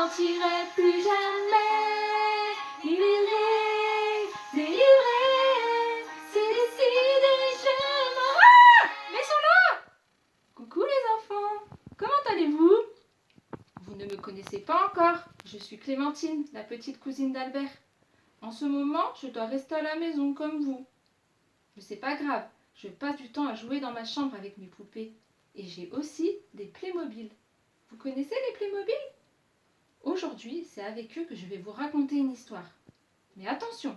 mentirai plus jamais. Libéré, délivré, c'est décidé, je m'en... Ah! Mais ils sont là! Coucou les enfants, comment allez-vous? Vous ne me connaissez pas encore, je suis Clémentine, la petite cousine d'Albert. En ce moment, je dois rester à la maison comme vous. Mais c'est pas grave, je passe du temps à jouer dans ma chambre avec mes poupées. Et j'ai aussi des Playmobil. Vous connaissez les Playmobil? Aujourd'hui, c'est avec eux que je vais vous raconter une histoire. Mais attention,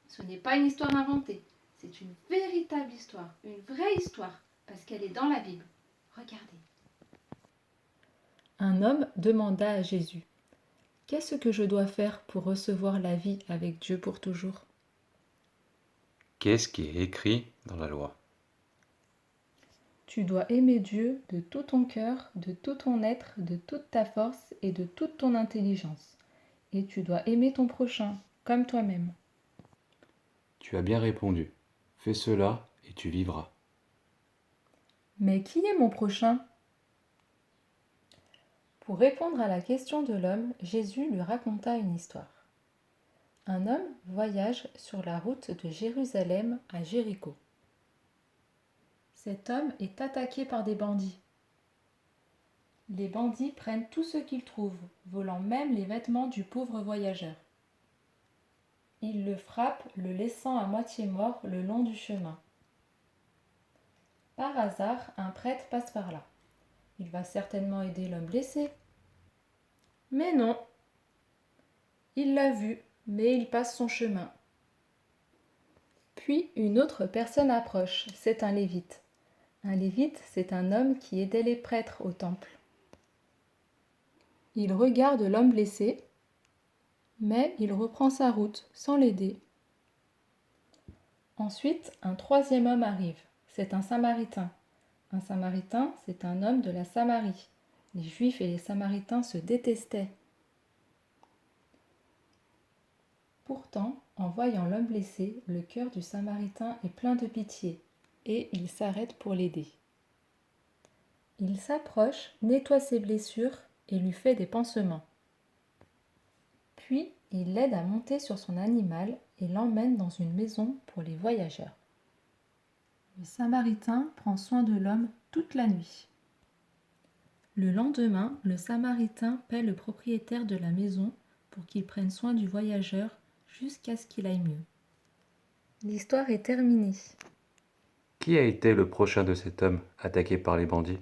ce n'est pas une histoire inventée, c'est une véritable histoire, une vraie histoire, parce qu'elle est dans la Bible. Regardez. Un homme demanda à Jésus: Qu'est-ce que je dois faire pour recevoir la vie avec Dieu pour toujours? Qu'est-ce qui est écrit dans la loi? Tu dois aimer Dieu de tout ton cœur, de tout ton être, de toute ta force et de toute ton intelligence. Et tu dois aimer ton prochain, comme toi-même. Tu as bien répondu. Fais cela et tu vivras. Mais qui est mon prochain? Pour répondre à la question de l'homme, Jésus lui raconta une histoire. Un homme voyage sur la route de Jérusalem à Jéricho. Cet homme est attaqué par des bandits. Les bandits prennent tout ce qu'ils trouvent, volant même les vêtements du pauvre voyageur. Ils le frappent, le laissant à moitié mort le long du chemin. Par hasard, un prêtre passe par là. Il va certainement aider l'homme blessé. Mais non. Il l'a vu, mais il passe son chemin. Puis une autre personne approche, c'est un lévite. Un lévite, c'est un homme qui aidait les prêtres au temple. Il regarde l'homme blessé, mais il reprend sa route sans l'aider. Ensuite, un troisième homme arrive, c'est un Samaritain. Un Samaritain, c'est un homme de la Samarie. Les Juifs et les Samaritains se détestaient. Pourtant, en voyant l'homme blessé, le cœur du Samaritain est plein de pitié, et il s'arrête pour l'aider. Il s'approche, nettoie ses blessures et lui fait des pansements. Puis, il l'aide à monter sur son animal et l'emmène dans une maison pour les voyageurs. Le Samaritain prend soin de l'homme toute la nuit. Le lendemain, le Samaritain paie le propriétaire de la maison pour qu'il prenne soin du voyageur jusqu'à ce qu'il aille mieux. L'histoire est terminée. Qui a été le prochain de cet homme attaqué par les bandits?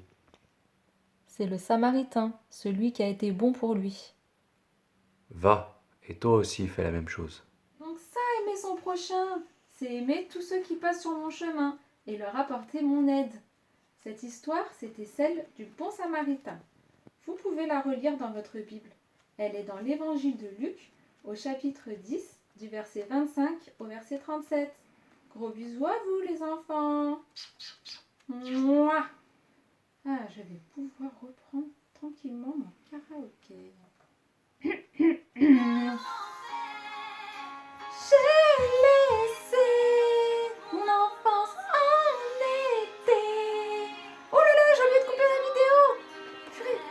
C'est le Samaritain, celui qui a été bon pour lui. Va, et toi aussi fais la même chose. Donc ça, aimer son prochain, c'est aimer tous ceux qui passent sur mon chemin et leur apporter mon aide. Cette histoire, c'était celle du bon Samaritain. Vous pouvez la relire dans votre Bible. Elle est dans l'Évangile de Luc, au chapitre 10, du verset 25 au verset 37. Gros bisous à vous les enfants. Mouah. Ah, je vais pouvoir reprendre tranquillement mon karaoké. J'ai laissé mon enfance en été. Oh là là, j'ai oublié de couper la vidéo. Purée.